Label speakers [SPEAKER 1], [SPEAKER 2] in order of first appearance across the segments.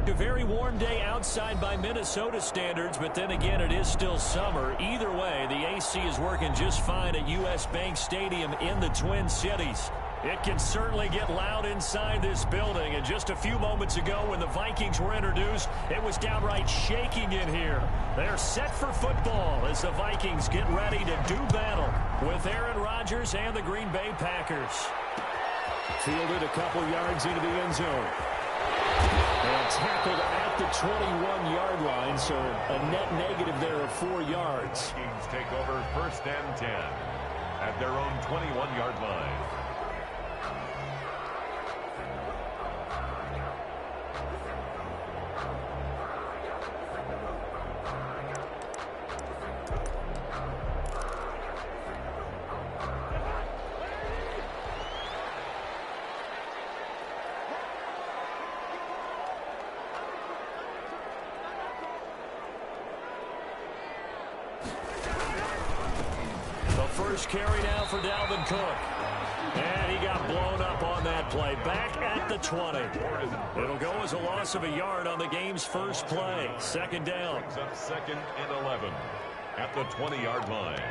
[SPEAKER 1] A very warm day outside by Minnesota standards, but then again, it is still summer. Either way, the AC is working just fine at U.S. Bank Stadium in the Twin Cities. It can certainly get loud inside this building, and just a few moments ago when the Vikings were introduced, it was downright shaking in here. They're set for football as the Vikings get ready to do battle with Aaron Rodgers and the Green Bay Packers. Fielded a couple yards into the end zone. And tackled at the 21-yard line, so a net negative there of 4 yards.
[SPEAKER 2] Vikings take over 1st and 10 at their own 21-yard line.
[SPEAKER 1] First carry now for Dalvin Cook. And he got blown up on that play. Back at the 20. It'll go as a loss of a yard on the game's first play. 2nd down.
[SPEAKER 2] Brings up 2nd and 11 at the 20-yard line.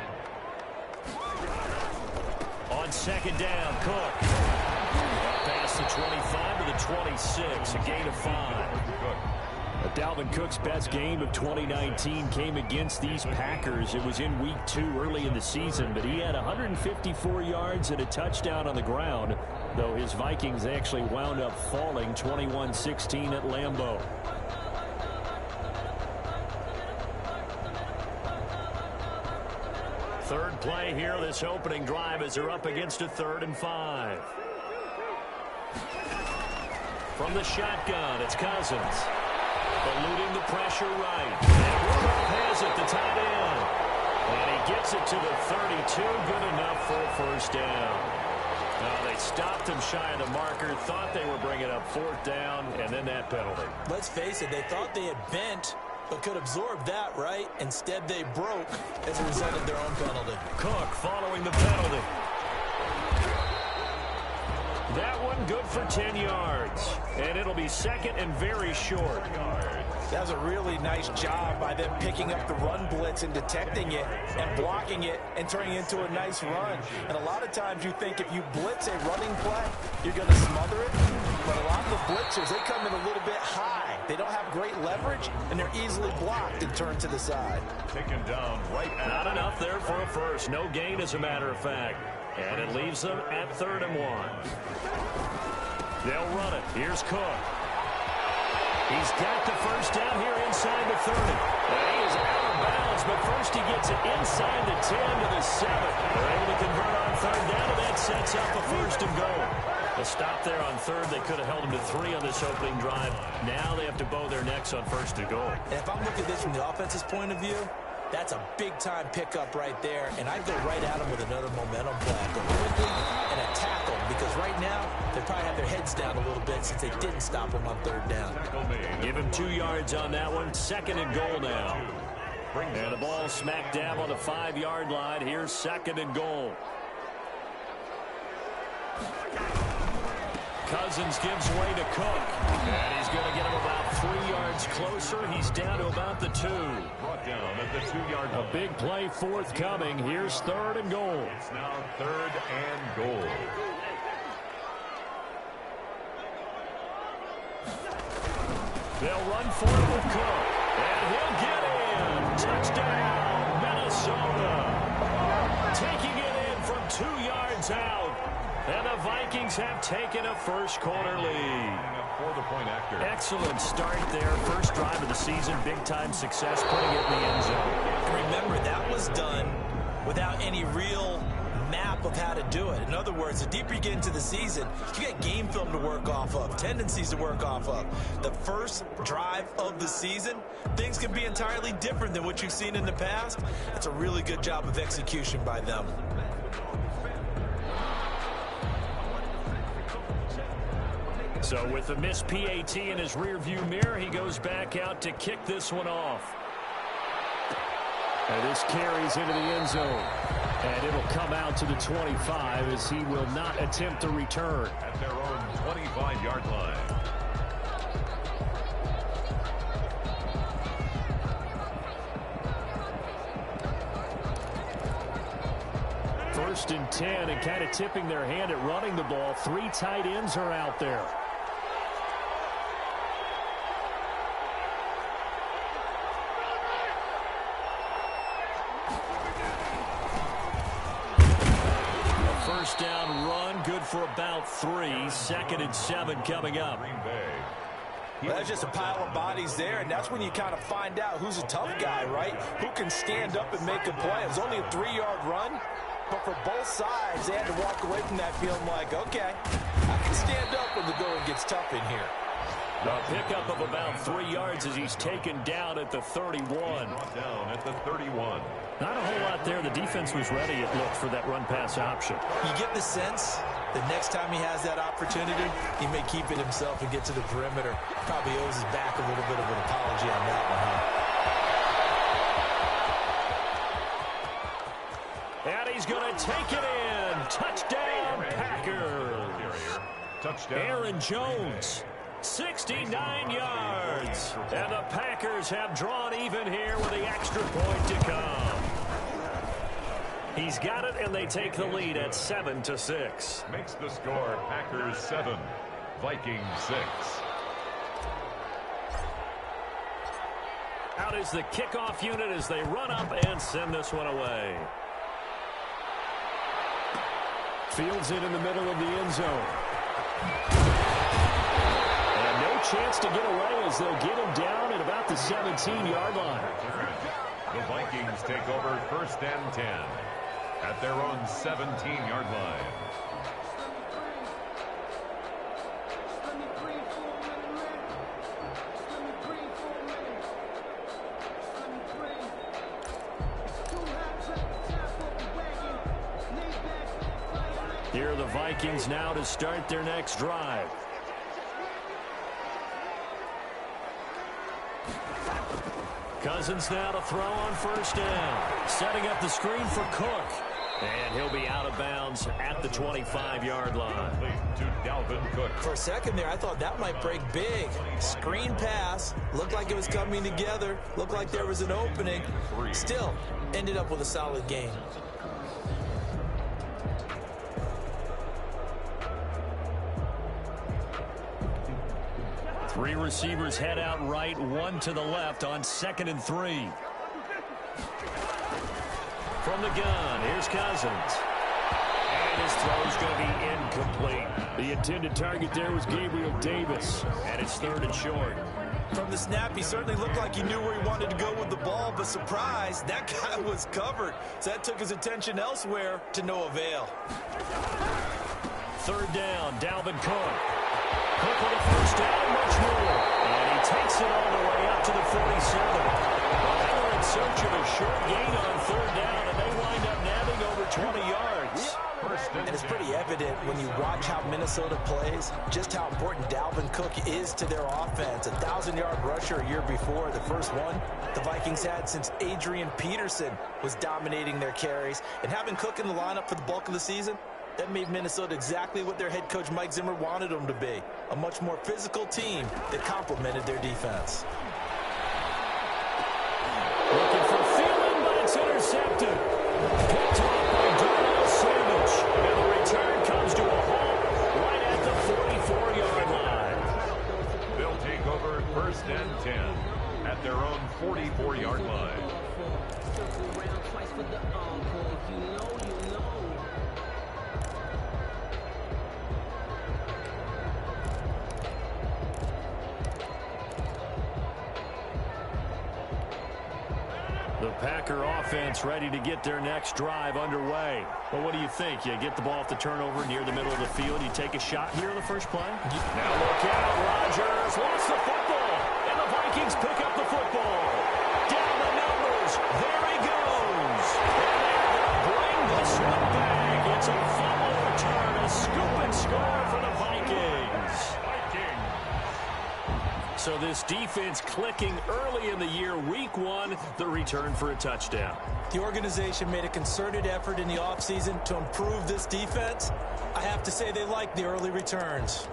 [SPEAKER 1] On 2nd down, Cook. Past the 25 to the 26. A gain of 5. Dalvin Cook's best game of 2019 came against these Packers. It was in week 2 early in the season, but he had 154 yards and a touchdown on the ground, though his Vikings actually wound up falling 21-16 at Lambeau. Third play here, this opening drive, as they're up against a 3rd and 5. From the shotgun, it's Cousins. Eluding the pressure right. And Rudolph has it, the tight end. And he gets it to the 32. Good enough for a 1st down. Now they stopped him shy of the marker, thought they were bringing up 4th down, and then that penalty.
[SPEAKER 3] Let's face it, they thought they had bent, but could absorb that, right? Instead, they broke as a result of their own penalty.
[SPEAKER 1] Cook following the penalty. That one good for 10 yards. And it'll be 2nd and very short.
[SPEAKER 3] That was a really nice job by them picking up the run blitz and detecting it and blocking it and turning it into a nice run. And a lot of times you think if you blitz a running play, you're going to smother it. But a lot of the blitzers, they come in a little bit high. They don't have great leverage, and they're easily blocked and turned to the side.
[SPEAKER 2] Taken down right at
[SPEAKER 1] Not enough there for a first. No gain, as a matter of fact. And it leaves them at 3rd and 1. They'll run it. Here's Cook. He's got the 1st down here inside the 30. And he is out of bounds, but first he gets it inside the 10 to the 7. They're able to convert on 3rd down, and that sets up a 1st and goal. The stop there on 3rd, they could have held him to 3 on this opening drive. Now they have to bow their necks on 1st and goal.
[SPEAKER 3] And if I'm looking at this from the offense's point of view, that's a big-time pickup right there, and I'd go right at him with another momentum play. Go quickly and attack them, because right now they probably have their heads down a little bit since they didn't stop him on 3rd down.
[SPEAKER 1] Give him 2 yards on that one. 2nd and goal now. And the ball smack dab on the 5-yard line. Here's 2nd and goal. Cousins gives way to Cook. And he's going to get him about 3 yards closer. He's down to about the 2.
[SPEAKER 2] Brought down at the 2-yard line.
[SPEAKER 1] A big play forthcoming. Here's 3rd and goal.
[SPEAKER 2] It's now 3rd and goal.
[SPEAKER 1] They'll run for it with Cook. And he'll get in. Touchdown, Minnesota. Taking it in from 2 yards out. And the Vikings have taken a first-quarter lead.
[SPEAKER 2] For the point after.
[SPEAKER 1] Excellent start there. First drive of the season. Big-time success putting it in the end zone.
[SPEAKER 3] And remember, that was done without any real map of how to do it. In other words, the deeper you get into the season, you get game film to work off of, tendencies to work off of. The first drive of the season, things can be entirely different than what you've seen in the past. It's a really good job of execution by them.
[SPEAKER 1] So with the missed PAT in his rearview mirror, he goes back out to kick this one off. And this carries into the end zone. And it'll come out to the 25 as he will not attempt the return.
[SPEAKER 2] At their own 25-yard line.
[SPEAKER 1] 1st and 10 and kind of tipping their hand at running the ball. 3 tight ends are out there. A first down run, good for about 3. 2nd and 7 coming up.
[SPEAKER 3] Well, that's just a pile of bodies there, and that's when you kind of find out who's a tough guy, right? Who can stand up and make a play. It was only a 3-yard run, but for both sides, they had to walk away from that feeling like, okay, I can stand up when the going gets tough in here.
[SPEAKER 1] A pickup of about 3 yards as he's taken down at the 31.
[SPEAKER 2] Down at the 31.
[SPEAKER 1] Not a whole lot there. The defense was ready, it looked, for that run-pass option.
[SPEAKER 3] You get the sense the next time he has that opportunity, he may keep it himself and get to the perimeter. Probably owes his back a little bit of an apology on that one, huh?
[SPEAKER 1] And he's going to take it in. Touchdown, Packers.
[SPEAKER 2] Touchdown.
[SPEAKER 1] Aaron Jones, 69 yards. And the Packers have drawn even here with the extra point to come. He's got it, and they take the lead at 7-6.
[SPEAKER 2] Makes the score Packers 7, Vikings 6.
[SPEAKER 1] Out is the kickoff unit as they run up and send this one away. Fields it in the middle of the end zone. And no chance to get away as they'll get him down at about the 17-yard line.
[SPEAKER 2] The Vikings take over 1st and 10 at their own 17-yard line.
[SPEAKER 1] Here are the Vikings now to start their next drive. Cousins now to throw on 1st down. Setting up the screen for Cook. And he'll be out of bounds at the 25-yard line.
[SPEAKER 2] To Dalvin Cook.
[SPEAKER 3] For a second there, I thought that might break big. Screen pass. Looked like it was coming together. Looked like there was an opening. Still, ended up with a solid game.
[SPEAKER 1] Three receivers head out right, one to the left on 2nd and 3. From the gun, here's Cousins. And his throw's going to be incomplete. The intended target there was Gabriel Davis, and it's 3rd and short.
[SPEAKER 3] From the snap, he certainly looked like he knew where he wanted to go with the ball, but surprise, that guy was covered. So that took his attention elsewhere to no avail.
[SPEAKER 1] 3rd down, Dalvin Cook. Cook with a 1st down, much more. And he takes it all the way up to the 47. Well, they were in search of a short gain on 3rd down, and they wind up nabbing over 20 yards.
[SPEAKER 3] And it's pretty evident when you watch how Minnesota plays, just how important Dalvin Cook is to their offense. 1,000-yard rusher a year before, the first one the Vikings had since Adrian Peterson was dominating their carries. And having Cook in the lineup for the bulk of the season, that made Minnesota exactly what their head coach Mike Zimmer wanted them to be, a much more physical team that complemented their defense.
[SPEAKER 1] Looking for Thielen, but it's intercepted. Picked off by Darnell Savage. And the return comes to a halt right at the 44-yard line.
[SPEAKER 2] They'll take over 1st and 10 at their own 44-yard line.
[SPEAKER 1] The Packer offense ready to get their next drive underway. Well, what do you think? You get the ball off the turnover near the middle of the field. You take a shot here in the first play? Now look out. Rodgers wants the football. And the Vikings pick up the football. Down the numbers. There he goes. And they're going to bring this one back. It's a fumble return. A scoop and score for the Vikings. So this defense clicking early in the year. Week 1, the return for a touchdown.
[SPEAKER 3] The organization made a concerted effort in the offseason to improve this defense. I have to say they like the early returns.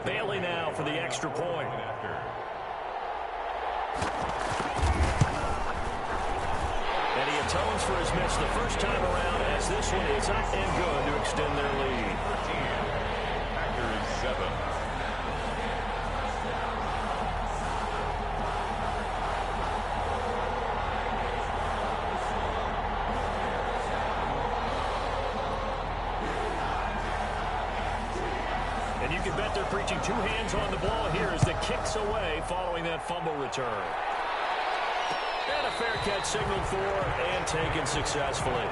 [SPEAKER 1] Bailey now for the extra point. And he atones for his miss the first time around as this one is up and good to extend their lead.
[SPEAKER 2] Packers 7.
[SPEAKER 1] And you can bet they're preaching two hands on the ball here as the kick's away following that fumble return. And a fair catch signaled for and taken successfully.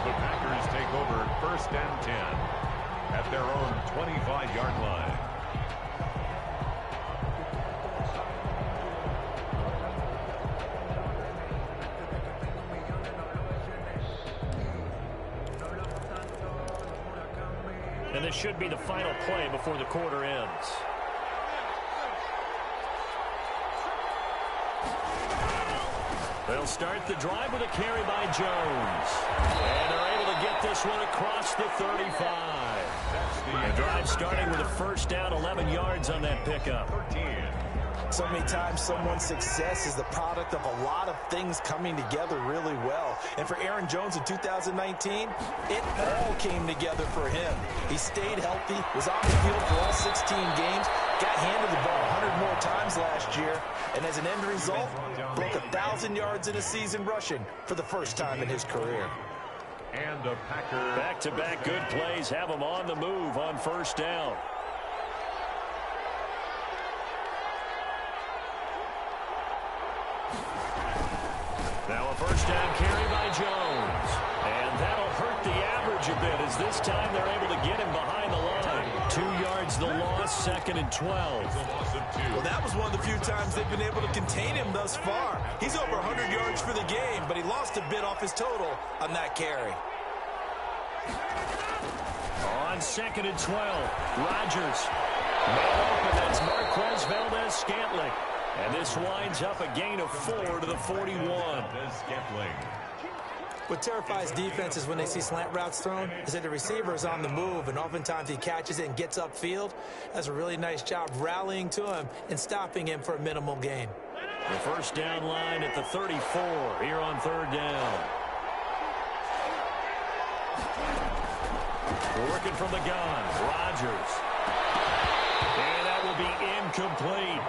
[SPEAKER 2] The Packers take over 1st and 10 at their own 25-yard line.
[SPEAKER 1] And this should be the final play before the quarter ends. They'll start the drive with a carry by Jones. And they're able to get this one across the 35. The drive starting with a first down, 11 yards on that pickup.
[SPEAKER 3] So many times someone's success is the product of a lot of things coming together really well. And for Aaron Jones in 2019, it all came together for him. He stayed healthy, was on the field for all 16 games, got handed the ball 100 more times last year, and as an end result, broke 1,000 yards in a season rushing for the first time in his career.
[SPEAKER 2] And a Packer.
[SPEAKER 1] Back-to-back good plays have him on the move on first down. Now a first down carry by Jones. And that'll hurt the average a bit as this time they're able to get him behind the line. 2 yards the loss, 2nd and 12.
[SPEAKER 3] Well, that was one of the few times they've been able to contain him thus far. He's over 100 yards for the game, but he lost a bit off his total on that carry.
[SPEAKER 1] On 2nd and 12, Rodgers. Man open, that's Marquez Valdez-Scantling. And this winds up a gain of 4 to the 41.
[SPEAKER 4] What terrifies defenses when they see slant routes thrown is that the receiver is on the move, and oftentimes he catches it and gets upfield. Does a really nice job rallying to him and stopping him for a minimal gain.
[SPEAKER 1] The first down line at the 34 here on 3rd down. Working from the gun, Rodgers. And that will be incomplete.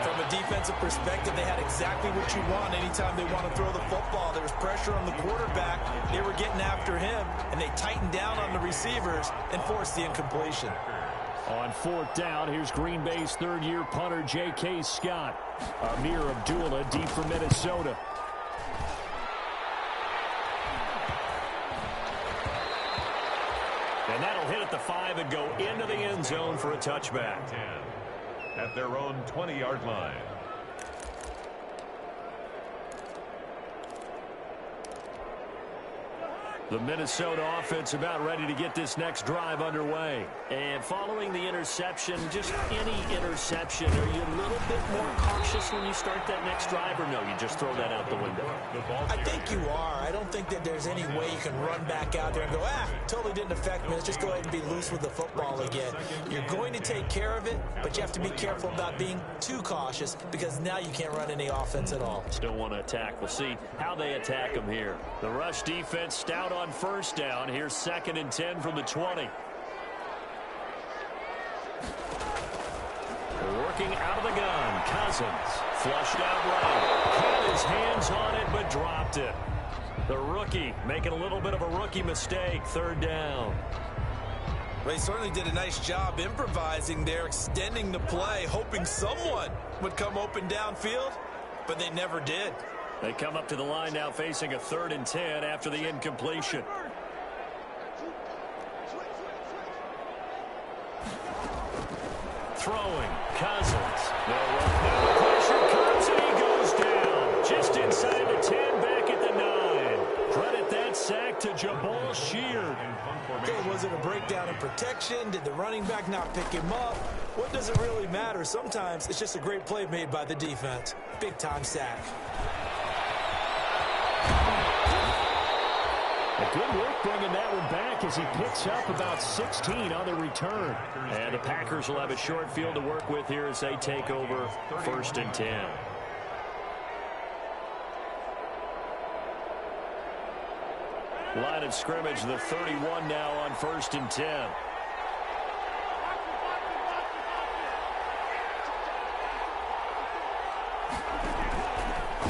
[SPEAKER 3] From a defensive perspective, they had exactly what you want anytime they want to throw the football. There was pressure on the quarterback. They were getting after him, and they tightened down on the receivers and forced the incompletion.
[SPEAKER 1] On 4th down, here's Green Bay's 3rd-year punter, J.K. Scott. Amir Abdullah deep for Minnesota. And that'll hit at the 5 and go into the end zone for a touchback.
[SPEAKER 2] At their own 20-yard line.
[SPEAKER 1] The Minnesota offense about ready to get this next drive underway. And following the interception, just any interception, are you a little bit more cautious when you start that next drive, or no, you just throw that out the window?
[SPEAKER 3] I think you are. I don't think that there's any way you can run back out there and go, totally didn't affect me. Let's just go ahead and be loose with the football again. You're going to take care of it, but you have to be careful about being too cautious because now you can't run any offense at all.
[SPEAKER 1] Still want to attack. We'll see how they attack them here. The rush defense stout on first down. Here's 2nd and 10 from the 20. Working out of the gun. Cousins flushed out right. Had his hands on it but dropped it. The rookie making a little bit of a rookie mistake. 3rd down.
[SPEAKER 3] Well, he certainly did a nice job improvising there, extending the play, hoping someone would come open downfield, but they never did.
[SPEAKER 1] They come up to the line now facing a 3rd and 10 after the incompletion. Throwing, Cousins. No pressure comes and he goes down. Just inside the 10, back at the 9. Credit that sack to Jabal Sheard.
[SPEAKER 3] Okay, was it a breakdown in protection? Did the running back not pick him up? What does it really matter? Sometimes it's just a great play made by the defense. Big-time sack.
[SPEAKER 1] A good work bringing that one back as he picks up about 16 on the return. And the Packers will have a short field to work with here as they take over 1st and 10. Line of scrimmage, the 31 now on 1st and 10.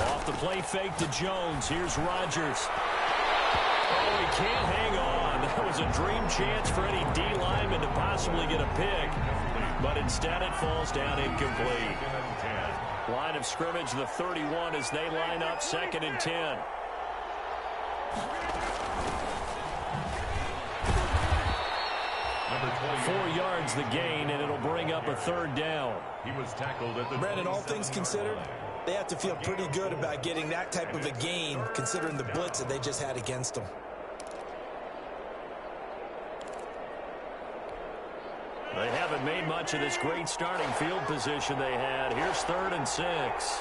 [SPEAKER 1] Off the play fake to Jones. Here's Rodgers. Oh, he can't hang on. That was a dream chance for any D lineman to possibly get a pick. But instead it falls down incomplete. Line of scrimmage, the 31 as they line up 2nd and 10.
[SPEAKER 2] Number
[SPEAKER 1] 4 yards the gain, and it'll bring up a 3rd down.
[SPEAKER 2] He was tackled at the
[SPEAKER 3] Brandon, all things considered, they have to feel pretty good about getting that type of a gain, considering the blitz that they just had against them.
[SPEAKER 1] They haven't made much of this great starting field position they had. Here's 3rd and 6.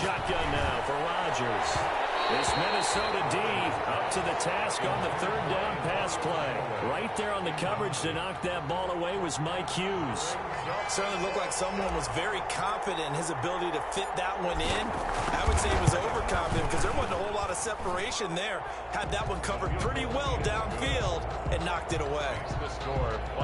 [SPEAKER 1] Shotgun now for Rodgers. This Minnesota D up to the task on the 3rd down pass play. Right there on the coverage to knock that ball away was Mike Hughes.
[SPEAKER 3] Certainly looked like someone was very confident in his ability to fit that one in. I would say he was overconfident because there wasn't a whole lot of separation there. Had that one covered pretty well downfield and knocked it away.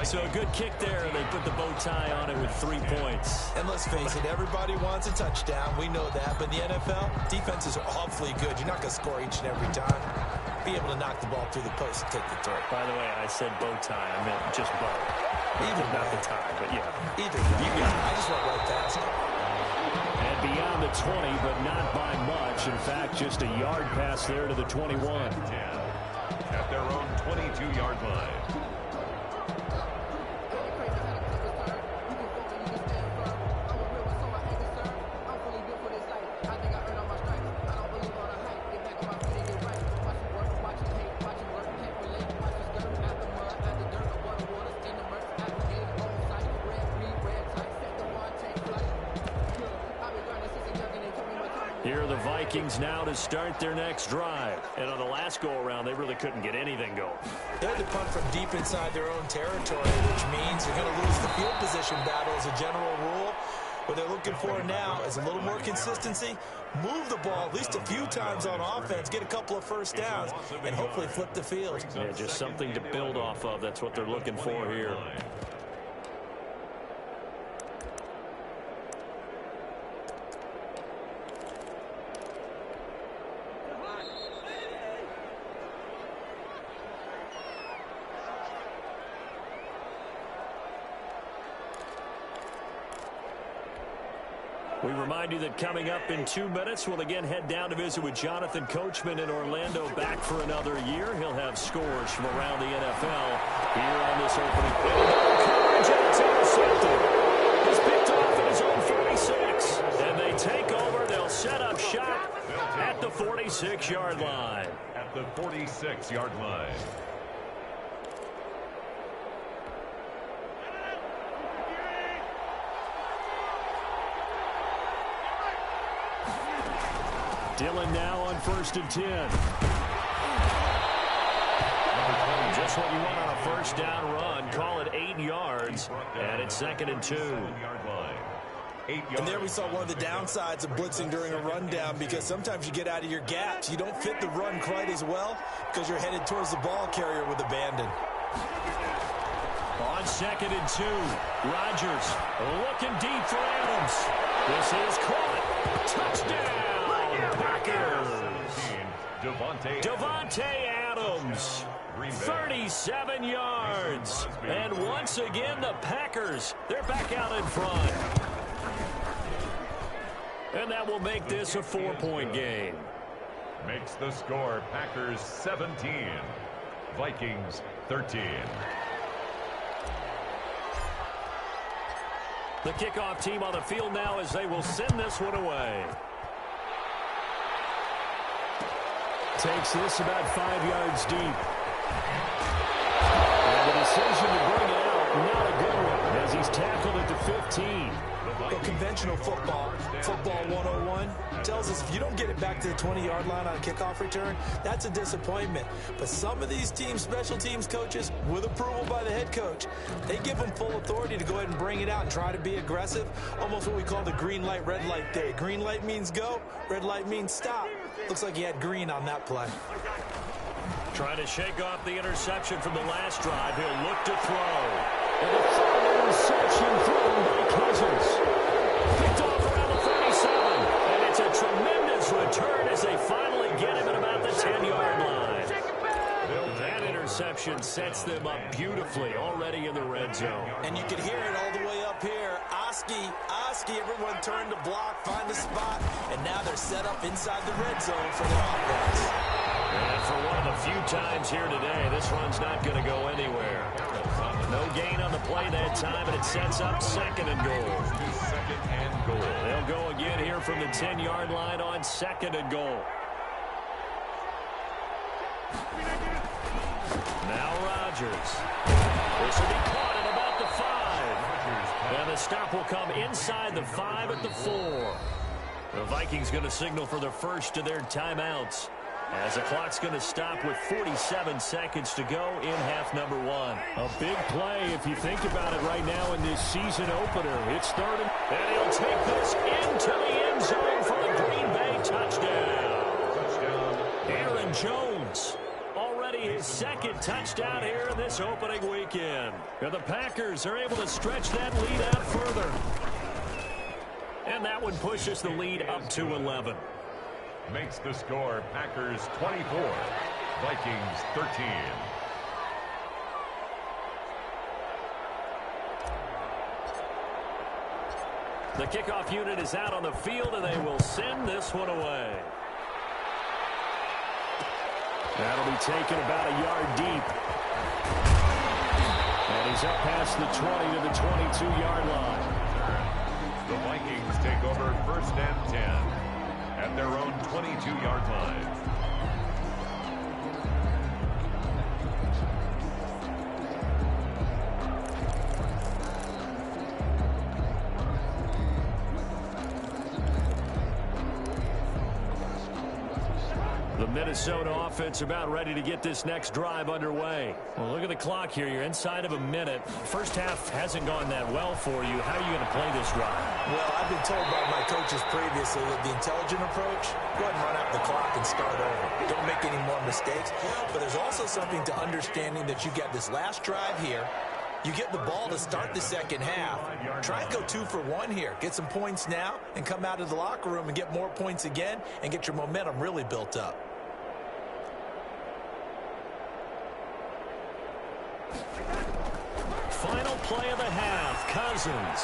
[SPEAKER 1] So a good kick there, and they put the bow tie on it with 3 points.
[SPEAKER 3] And let's face it, everybody wants a touchdown. We know that. But in the NFL, defenses are awfully good. You're not going to score each and every time. Be able to knock the ball through the post and take the throw.
[SPEAKER 1] By the way, I said bow tie. I meant just bow.
[SPEAKER 3] Either
[SPEAKER 1] not
[SPEAKER 3] way.
[SPEAKER 1] the tie, but yeah.
[SPEAKER 3] Either way.
[SPEAKER 1] You got it.
[SPEAKER 3] I just went right past it.
[SPEAKER 1] And beyond the 20, but not by much. In fact, just a yard pass there to the 21.
[SPEAKER 2] At their own 22-yard line.
[SPEAKER 1] Here are the Vikings now to start their next drive. And on the last go-around, they really couldn't get anything going.
[SPEAKER 3] They had to punt from deep inside their own territory, which means they're going to lose the field position battle as a general rule. What they're looking for now is a little more consistency, move the ball at least a few times on offense, get a couple of first downs, and hopefully flip the field.
[SPEAKER 1] Yeah, just something to build off of. That's what they're looking for here. We remind you that coming up in 2 minutes, we'll again head down to visit with Jonathan Coachman in Orlando, back for another year. He'll have scores from around the NFL here on this opening. Coverage, and it's intercepted. It's picked off at his own 46. And they take over. They'll set up shop at the 46-yard line.
[SPEAKER 2] At the 46-yard line.
[SPEAKER 1] Dillon now on 1st and 10. Just what you want on a first down run. Call it 8 yards. And it's 2nd and 2.
[SPEAKER 3] And there we saw one of the downsides of blitzing during a rundown, because sometimes you get out of your gaps. You don't fit the run quite as well because you're headed towards the ball carrier with abandon.
[SPEAKER 1] On 2nd and 2, Rodgers looking deep for Adams. This is caught. Touchdown, Packers. Devontae Adams, 37 yards. And once again, the Packers, they're back out in front. And that will make this a 4-point game.
[SPEAKER 2] Makes the score Packers 17, Vikings 13.
[SPEAKER 1] The kickoff team on the field now as they will send this one away. Takes this about 5 yards deep. And the decision to bring it out, not a good one, as he's tackled at the 15.
[SPEAKER 3] Well, conventional football 101, tells us if you don't get it back to the 20-yard line on a kickoff return, that's a disappointment. But some of these teams, special teams coaches, with approval by the head coach, they give them full authority to go ahead and bring it out and try to be aggressive, almost what we call the green light, red light theory. Green light means go, red light means stop.
[SPEAKER 4] Looks like he had green on that play.
[SPEAKER 1] Trying to shake off the interception from the last drive. He'll look to throw. And a third interception thrown by Cousins. Picked off around the 37. And it's a tremendous return as they finally get him at about the 10-yard line. That interception sets them up beautifully already in the red zone.
[SPEAKER 3] And you can hear it all the way up here. Oski, everyone turned to block, find a spot, and now they're set up inside the red zone for their offense.
[SPEAKER 1] And for one of the few times here today, this run's not going to go anywhere. No gain on the play that time, and it sets up second and goal. They'll go again here from the 10-yard line on second and goal. Now Rodgers. This will be caught at about the 5. And the stop will come inside the 5 at the 4. The Vikings going to signal for the first of their timeouts, as the clock's going to stop with 47 seconds to go in half number 1.
[SPEAKER 5] A big play if you think about it right now in this season opener. It's third
[SPEAKER 1] and he'll take this into the end zone for the Green Bay touchdown. Aaron Jones. His second touchdown here in this opening weekend. And the Packers are able to stretch that lead out further. And that one pushes the lead up to 11.
[SPEAKER 2] Makes the score Packers 24, Vikings 13.
[SPEAKER 1] The kickoff unit is out on the field, and they will send this one away.
[SPEAKER 5] That'll be taken about a yard deep. And he's up past the 20 to the 22-yard line.
[SPEAKER 2] The Vikings take over first and 10 at their own 22-yard line.
[SPEAKER 1] The Minnesota offense about ready to get this next drive underway. Well, look at the clock here. You're inside of a minute. First half hasn't gone that well for you. How are you going to play this drive?
[SPEAKER 3] Well, I've been told by my coaches previously that the intelligent approach, go ahead and run out the clock and start over. Don't make any more mistakes. But there's also something to understanding that you get this last drive here. You get the ball to start the second half. Try and go 2 for 1 here. Get some points now and come out of the locker room and get more points again and get your momentum really built up.
[SPEAKER 1] Final play of the half, Cousins.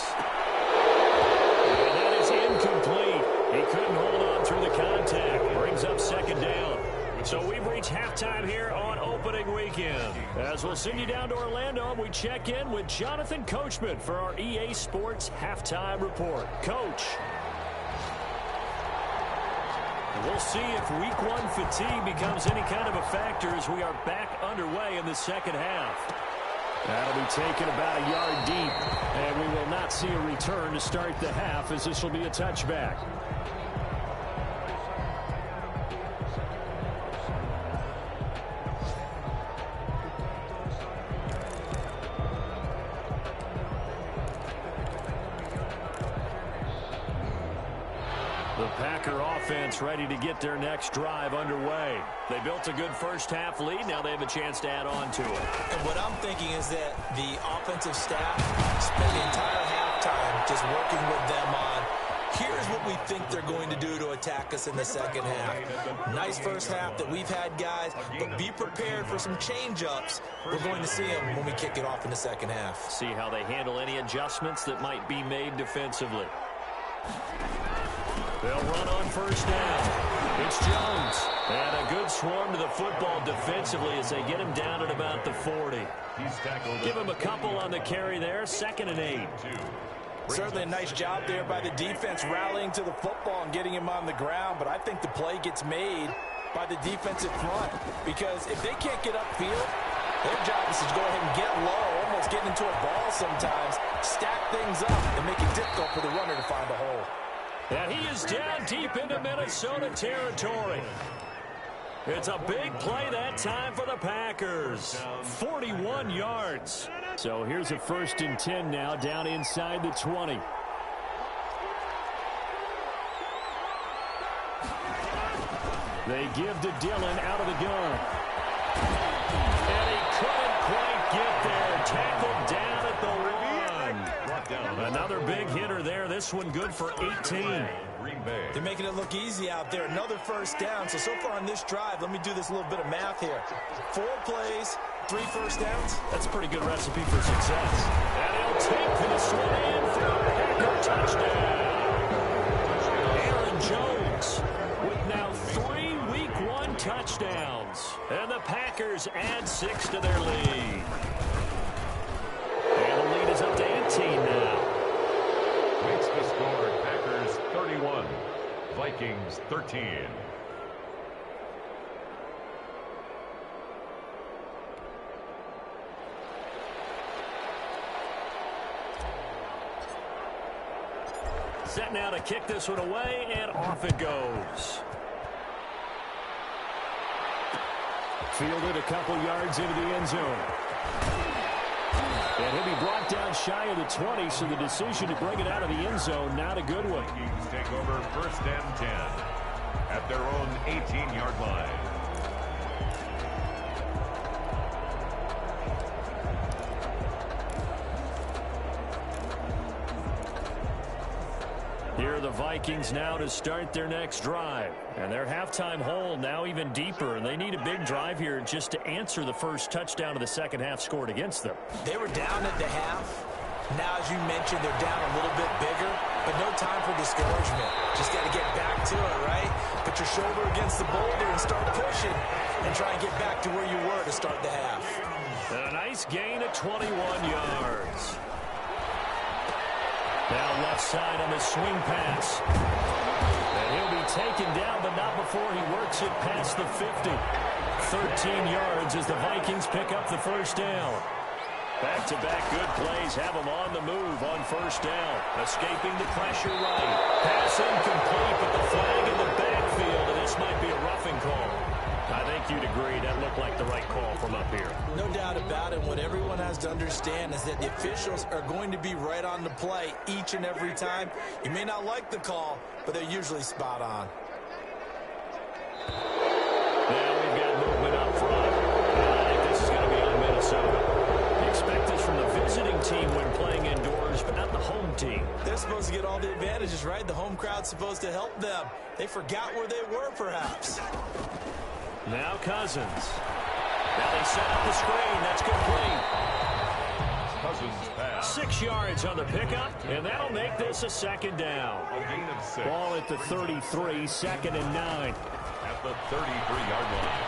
[SPEAKER 1] And that is incomplete. He couldn't hold on through the contact. Brings up second down. So we've reached halftime here on opening weekend. As we'll send you down to Orlando, we check in with Jonathan Coachman for our EA Sports Halftime Report. Coach. We'll see if week 1 fatigue becomes any kind of a factor as we are back underway in the second half.
[SPEAKER 5] That'll be taken about a yard deep, and we will not see a return to start the half, as this will be a touchback.
[SPEAKER 1] The Packer offense ready to get their next drive underway. They built a good first half lead. Now they have a chance to add on to it.
[SPEAKER 3] And what I'm thinking is that the offensive staff spent the entire halftime just working with them on, here's what we think they're going to do to attack us in the second half. Nice first half that we've had, guys, but be prepared for some change-ups. We're going to see them when we kick it off in the second half.
[SPEAKER 1] See how they handle any adjustments that might be made defensively. They'll run on first down. It's Jones. And a good swarm to the football defensively as they get him down at about the 40. Give him a couple on the carry there. 2nd and 8.
[SPEAKER 3] Certainly a nice job there by the defense rallying to the football and getting him on the ground, but I think the play gets made by the defensive front, because if they can't get upfield, their job is to go ahead and get low, almost get into a ball sometimes, stack things up, and make it difficult for the runner to find a hole.
[SPEAKER 1] And he is down deep into Minnesota territory. It's a big play that time for the Packers. 41 yards.
[SPEAKER 5] So here's a 1st and 10 now, down inside the 20. They give to Dillon out of the gun. And he couldn't quite get there. Tackled down at the 1. Another big hitter there. This one good for 18.
[SPEAKER 3] They're making it look easy out there. Another first down. So far on this drive, let me do this little bit of math here. 4 plays, 3 first downs.
[SPEAKER 1] That's a pretty good recipe for success. And he'll take this one in for a Packer touchdown. Aaron Jones with now 3 Week 1 touchdowns. And the Packers add 6 to their lead. And the lead is up to 18 now.
[SPEAKER 2] Makes the score Packers 31, Vikings 13.
[SPEAKER 1] Set now to kick this one away, and off it goes.
[SPEAKER 5] Fielded a couple yards into the end zone. And he'll be brought down shy of the 20, so the decision to bring it out of the end zone, not a good one.
[SPEAKER 2] Vikings take over 1st and 10 at their own 18-yard line.
[SPEAKER 1] Here are the Vikings now to start their next drive. And their halftime hole now even deeper. And they need a big drive here just to answer the first touchdown of the second half scored against them.
[SPEAKER 3] They were down at the half. Now, as you mentioned, they're down a little bit bigger. But no time for discouragement. Just got to get back to it, right? Put your shoulder against the boulder and start pushing. And try and get back to where you were to start the half.
[SPEAKER 1] And a nice gain of 21 yards. Now left side on the swing pass. And he'll be taken down, but not before he works it past the 50. 13 yards as the Vikings pick up the first down. Back-to-back good plays have them on the move on first down. Escaping the pressure right. Pass incomplete, but the flag in the backfield, and this might be a roughing call. I think you'd agree that looked like the right call from up here.
[SPEAKER 3] No doubt about it. What everyone has to understand is that the officials are going to be right on the play each and every time. You may not like the call, but they're usually spot on.
[SPEAKER 1] Now we've got movement up front. And I think this is going to be on Minnesota. You expect this from the visiting team when playing indoors, but not the home team.
[SPEAKER 3] They're supposed to get all the advantages, right? The home crowd's supposed to help them. They forgot where they were, perhaps.
[SPEAKER 1] Now Cousins. Now they set up the screen. That's complete.
[SPEAKER 2] Cousins pass.
[SPEAKER 1] 6 yards on the pickup, and that'll make this a second down.
[SPEAKER 2] A gain of 6.
[SPEAKER 5] Ball at the 33, 2nd and 9.
[SPEAKER 2] At the 33-yard line.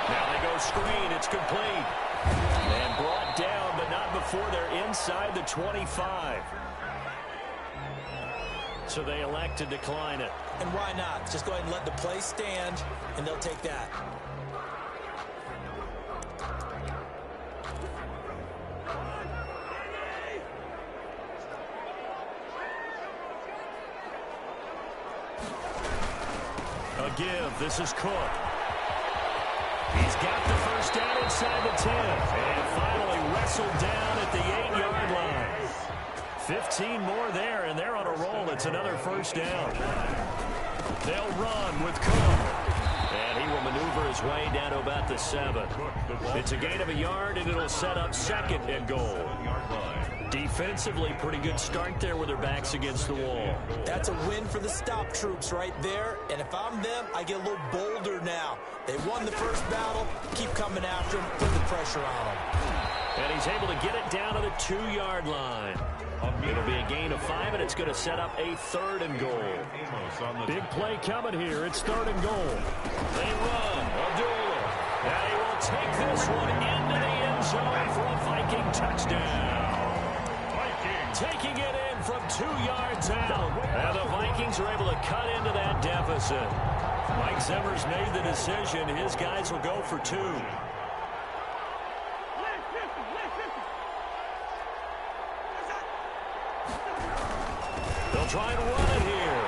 [SPEAKER 1] Now they go screen. It's complete. And brought down, but not before they're inside the 25. So they elect to decline it.
[SPEAKER 3] And why not? Just go ahead and let the play stand, and they'll take that.
[SPEAKER 1] A give. This is Cook. He's got the first down inside the 10. And finally wrestled down at the 8-yard line. 15 more there, and they're on a roll. It's another first down. They'll run with Cook. And he will maneuver his way down to about the 7. It's a gain of a yard, and it'll set up 2nd and goal. Defensively, pretty good start there with their backs against the wall.
[SPEAKER 3] That's a win for the stop troops right there. And if I'm them, I get a little bolder now. They won the first battle. Keep coming after them. Put the pressure on them.
[SPEAKER 1] And he's able to get it down to the 2-yard line. It'll be a gain of 5, and it's going to set up a 3rd and goal.
[SPEAKER 5] Big play coming here. It's 3rd and goal.
[SPEAKER 1] They run. Abdullah. And he will take this one into the end zone for a Viking touchdown. Taking it in from 2 yards out. And the Vikings are able to cut into that deficit. Mike Zimmer's made the decision. His guys will go for 2. They'll try and run it here.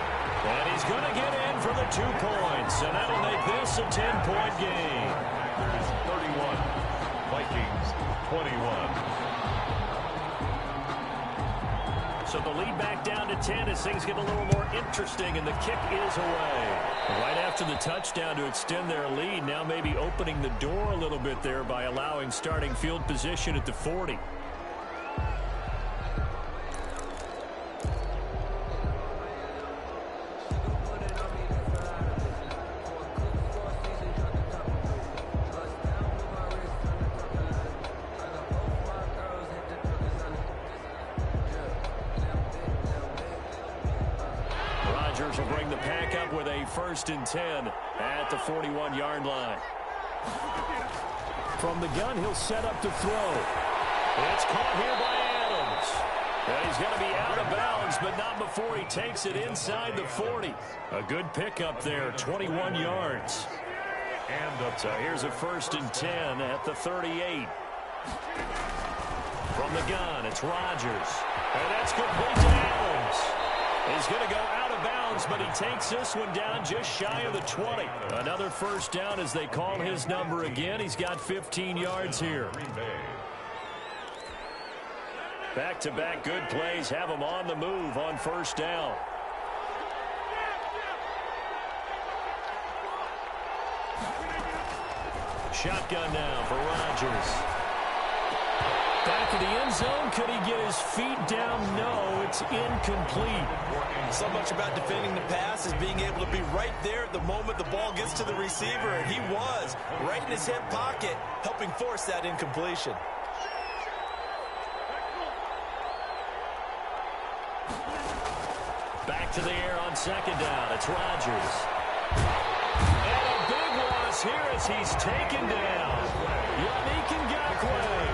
[SPEAKER 1] And he's going to get in for the 2 points. And that'll make this a 10-point game.
[SPEAKER 2] Packers 31, Vikings 21.
[SPEAKER 1] So the lead back down to 10 as things get a little more interesting, and the kick is away. Right after the touchdown to extend their lead, now maybe opening the door a little bit there by allowing starting field position at the 40. Will bring the pack up with a 1st and 10 at the 41-yard line. From the gun, he'll set up to throw. It's caught here by Adams. And he's going to be out of bounds, but not before he takes it inside the 40. A good pickup there, 21 yards. So here's a 1st and 10 at the 38. From the gun, it's Rodgers. And that's complete to Adams. He's going to go out of bounds, but he takes this one down just shy of the 20. Another 1st down as they call his number again. He's got 15 yards here. Back-to-back good plays have him on the move on 1st down. Shotgun now for Rodgers. Back of the end zone. Could he get his feet down? No, it's incomplete.
[SPEAKER 3] So much about defending the pass is being able to be right there at the moment the ball gets to the receiver, and he was right in his hip pocket, helping force that incompletion.
[SPEAKER 1] Back to the air on 2nd down. It's Rodgers. And a big loss here as he's taken down. Yannick Ngakoue.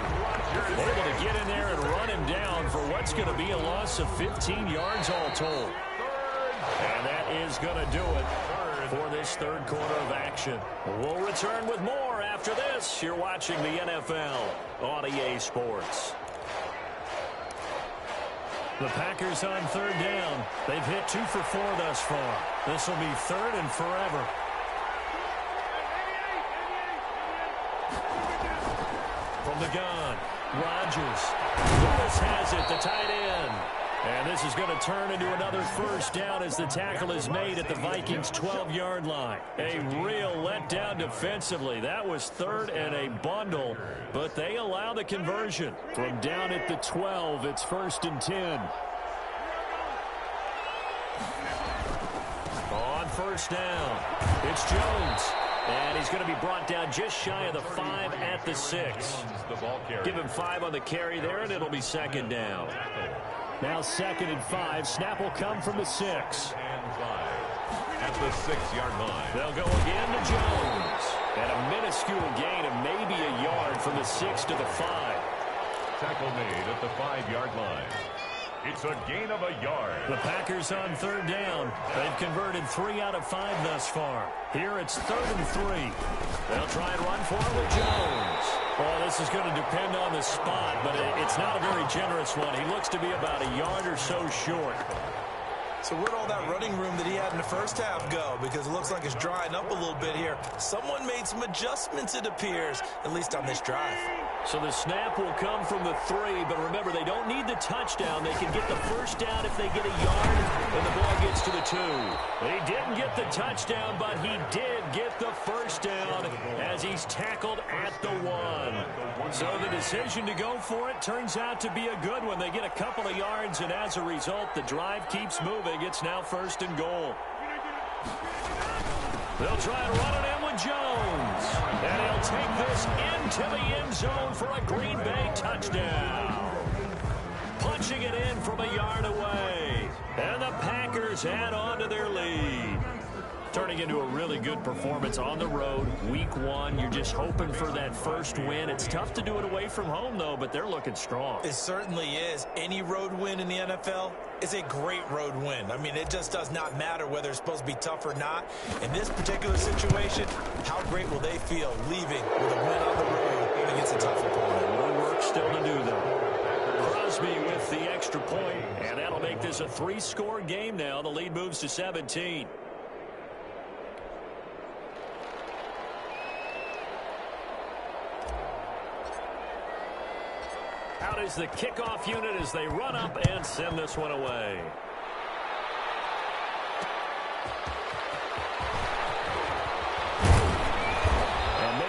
[SPEAKER 1] Able to get in there and run him down for what's going to be a loss of 15 yards all told. And that is going to do it for this 3rd quarter of action. We'll return with more after this. You're watching the NFL on EA Sports. The Packers on 3rd down. They've hit 2 for 4 thus far. This will be 3rd and forever. From the gun, Rodgers. Lewis has it, the tight end. And this is going to turn into another 1st down as the tackle is made at the Vikings' 12-yard line. A real letdown defensively. That was 3rd and a bundle, but they allow the conversion. From down at the 12, it's 1st and 10. On 1st down, it's Jones. And he's going to be brought down just shy of the 5 at the 6. Give him 5 on the carry there, and it'll be 2nd down. Now 2nd and 5. Snap will come from the 6.
[SPEAKER 2] At the 6-yard line.
[SPEAKER 1] They'll go again to Jones. And a minuscule gain of maybe a yard from the 6 to the 5.
[SPEAKER 2] Tackle made at the 5-yard line. It's a gain of a yard.
[SPEAKER 1] The Packers on 3rd down. They've converted 3 out of 5 thus far. Here it's 3rd and 3. They'll try and run for it with Jones. Well, this is going to depend on the spot, but it's not a very generous one. He looks to be about a yard or so short.
[SPEAKER 3] So where'd all that running room that he had in the 1st half go? Because it looks like it's drying up a little bit here. Someone made some adjustments, it appears, at least on this drive.
[SPEAKER 1] So the snap will come from the 3, but remember, they don't need the touchdown. They can get the 1st down if they get a yard, and the ball gets to the 2. He didn't get the touchdown, but he did get the 1st down as he's tackled at the 1. So the decision to go for it turns out to be a good one. They get a couple of yards, and as a result, the drive keeps moving. It's now 1st and goal. They'll try and run it in with Jones. And he'll take this into the end zone for a Green Bay touchdown. Punching it in from a yard away. And the Packers add on to their lead. Turning into a really good performance on the road. Week 1, you're just hoping for that 1st win. It's tough to do it away from home, though, but they're looking strong.
[SPEAKER 3] It certainly is. Any road win in the NFL is a great road win. I mean, it just does not matter whether it's supposed to be tough or not. In this particular situation, how great will they feel leaving with a win on the road against a tough opponent?
[SPEAKER 1] More work still to do, though. Crosby with the extra point, and that'll make this a 3-score game now. The lead moves to 17. Out is the kickoff unit as they run up and send this one away.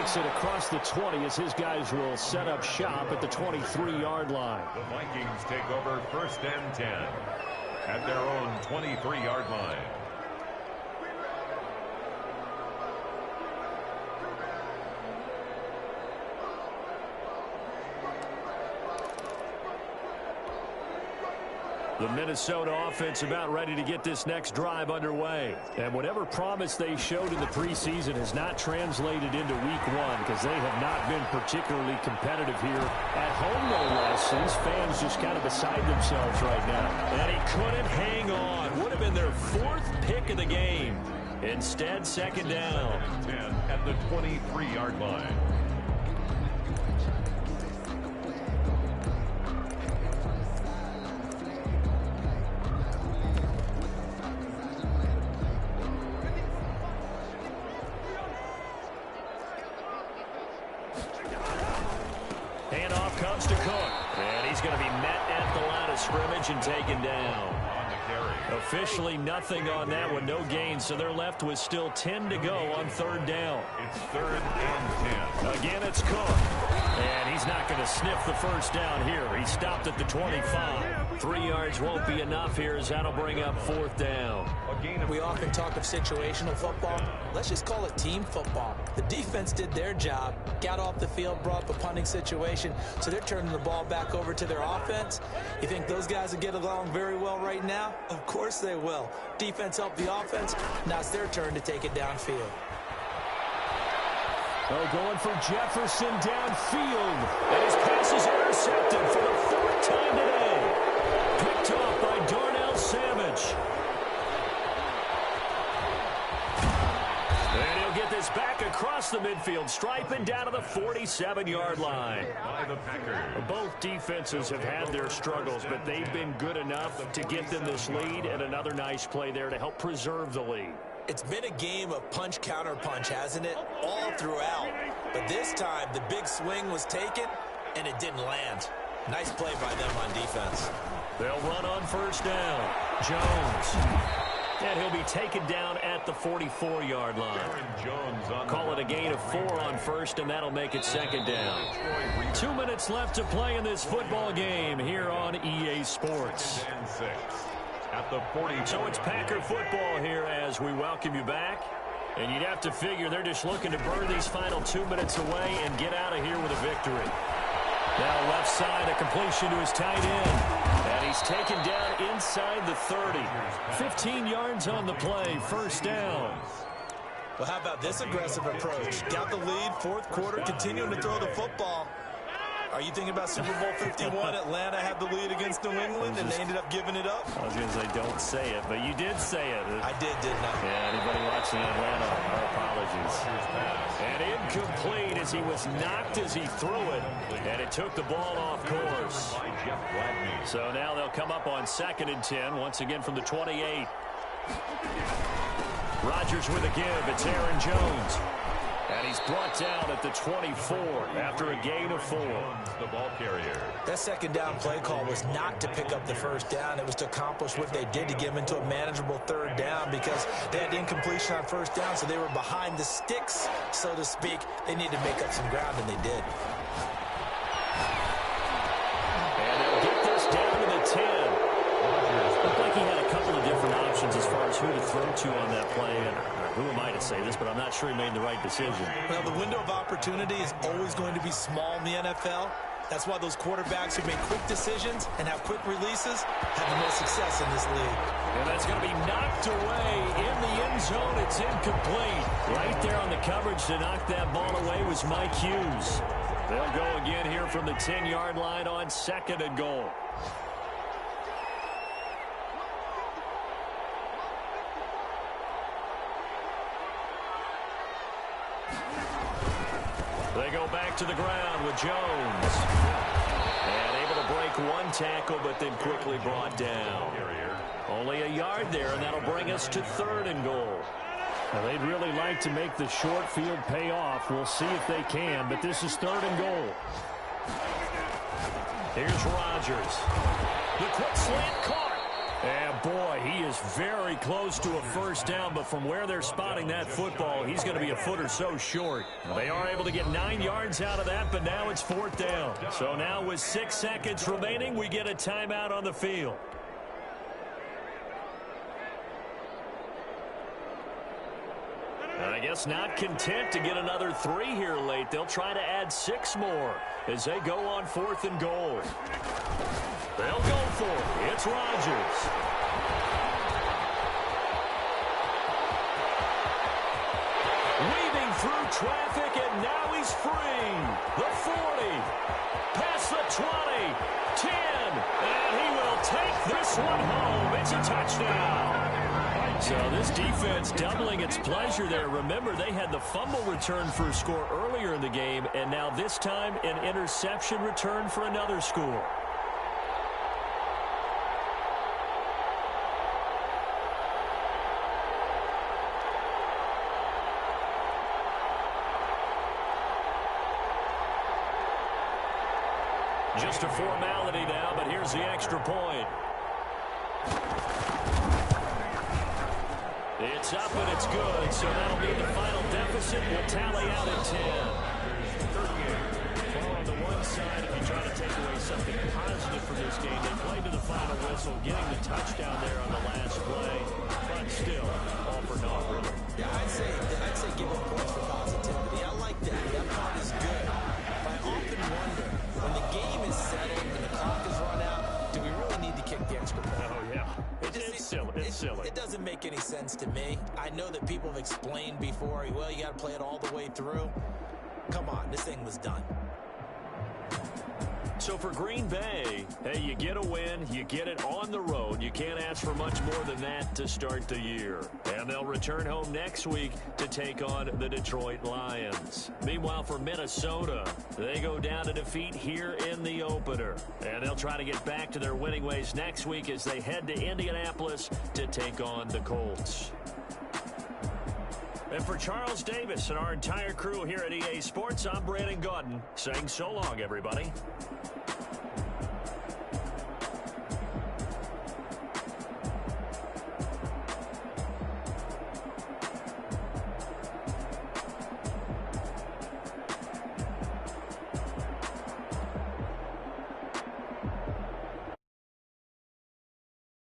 [SPEAKER 5] makes it across the 20 as his guys will set up shop at the 23-yard line.
[SPEAKER 2] The Vikings take over 1st and 10 at their own 23-yard line.
[SPEAKER 1] The Minnesota offense about ready to get this next drive underway. And whatever promise they showed in the preseason has not translated into week one because they have not been particularly competitive here at home, no less. These fans just kind of beside themselves right now. And he couldn't hang on. Would have been their 4th pick of the game. Instead, 2nd down.
[SPEAKER 2] 10 at the 23-yard line.
[SPEAKER 1] Handoff comes to Cook. And he's going to be met at the line of scrimmage and taken down.
[SPEAKER 2] On the carry.
[SPEAKER 1] Officially nothing on that one, no gain, so they're left with still 10 to go on 3rd down.
[SPEAKER 2] It's 3rd and 10.
[SPEAKER 1] Again, it's Cook. And he's not going to sniff the 1st down here. He stopped at the 25. 3 yards won't be enough here as that'll bring up 4th down.
[SPEAKER 4] We often talk of situational football. Let's just call it team football. The defense did their job, got off the field, brought up a punting situation, so they're turning the ball back over to their offense. You think those guys will get along very well right now? Of course they will. Defense helped the offense. Now it's their turn to take it downfield.
[SPEAKER 1] Oh, going for Jefferson downfield. And his pass is intercepted for the 4th time today. Picked off by Darnell Savage. And he'll get this back across the midfield, striping down to the 47-yard line.
[SPEAKER 2] By the Packers.
[SPEAKER 1] Both defenses have had their struggles, but they've been good enough to get them this lead, and another nice play there to help preserve the lead.
[SPEAKER 4] It's been a game of punch-counter-punch, hasn't it? All throughout. But this time, the big swing was taken, and it didn't land. Nice play by them on defense.
[SPEAKER 1] They'll run on 1st down. Jones. And he'll be taken down at the 44-yard line.
[SPEAKER 2] Jones on
[SPEAKER 1] Call it a gain of 4 on 1st, and that'll make it 2nd down. 2 minutes left to play in this football game here on EA Sports.
[SPEAKER 2] And 6 at the 40.
[SPEAKER 1] So it's Packer football here as we welcome you back. And you'd have to figure they're just looking to burn these final 2 minutes away and get out of here with a victory. Now left side, a completion to his tight end. And he's taken down inside the 30. 15 yards on the play, 1st down.
[SPEAKER 4] Well, how about this aggressive approach? Got the lead, 4th quarter, continuing to throw the football. Are you thinking about Super Bowl 51? Atlanta had the lead against New England, and they ended up giving it up?
[SPEAKER 1] I was going to say, don't say it, but you did say it.
[SPEAKER 4] I did, didn't I?
[SPEAKER 1] Yeah, anybody watching Atlanta, our apologies. And incomplete as he was knocked as he threw it, and it took the ball off course. So now they'll come up on 2nd and 10, once again from the 28. Rodgers with a give. It's Aaron Jones. And he's brought down at the 24 after a gain of 4.
[SPEAKER 2] The ball carrier.
[SPEAKER 4] That 2nd down play call was not to pick up the 1st down. It was to accomplish what they did to get them into a manageable 3rd down because they had incompletion on 1st down, so they were behind the sticks, so to speak. They needed to make up some ground, and they did.
[SPEAKER 1] And they'll get this down to the 10. Looked like he had a couple of different options as far as who to throw to on that play. And who am I to say this, but I'm not sure he made the right decision.
[SPEAKER 4] Well, the window of opportunity is always going to be small in the NFL. That's why those quarterbacks who make quick decisions and have quick releases have the most success in this league.
[SPEAKER 1] And that's going to be knocked away in the end zone. It's incomplete. Right there on the coverage to knock that ball away was Mike Hughes. They'll go again here from the 10-yard line on 2nd and goal. They go back to the ground with Jones. And able to break one tackle, but then quickly brought down. Only a yard there, and that'll bring us to 3rd and goal. Now, they'd really like to make the short field pay off. We'll see if they can, but this is 3rd and goal. Here's Rodgers. The quick slant caught. And boy, he is very close to a first down, but from where they're spotting that football, he's going to be a foot or so short. They are able to get 9 yards out of that, but now it's 4th down. So now with 6 seconds remaining, we get a timeout on the field. I guess not content to get another 3 here late. They'll try to add 6 more as they go on 4th and goal. They'll go for it. It's Rodgers. Weaving through traffic, and now he's free. The 40, past the 20, 10, and he will take this one home. It's a touchdown. So this defense doubling its pleasure there. Remember, they had the fumble return for a score earlier in the game, and now this time an interception return for another score. Just a formality now, but here's the extra point. It's up and it's good, so that'll be the final deficit. Will tally out at 10. Well, on the one side, if you try to take away something positive from this game, they played to the final whistle, getting the touchdown there on the last play, but still, all for naught, really.
[SPEAKER 4] Yeah, I'd say give them points for positivity. I like that. That part is good. But I often wonder, when the game is settled and the clock is run out, do we really need to kick the extra point?
[SPEAKER 1] Oh, yeah. It's silly. It's silly.
[SPEAKER 4] It doesn't make any sense to me. I know that people have explained before, well, you got to play it all the way through. Come on, this thing was done.
[SPEAKER 1] So for Green Bay, hey, you get a win, you get it on the road. You can't ask for much more than that to start the year. And they'll return home next week to take on the Detroit Lions. Meanwhile, for Minnesota, they go down to defeat here in the opener. And they'll try to get back to their winning ways next week as they head to Indianapolis to take on the Colts. And for Charles Davis and our entire crew here at EA Sports, I'm Brandon Gaudin saying so long, everybody.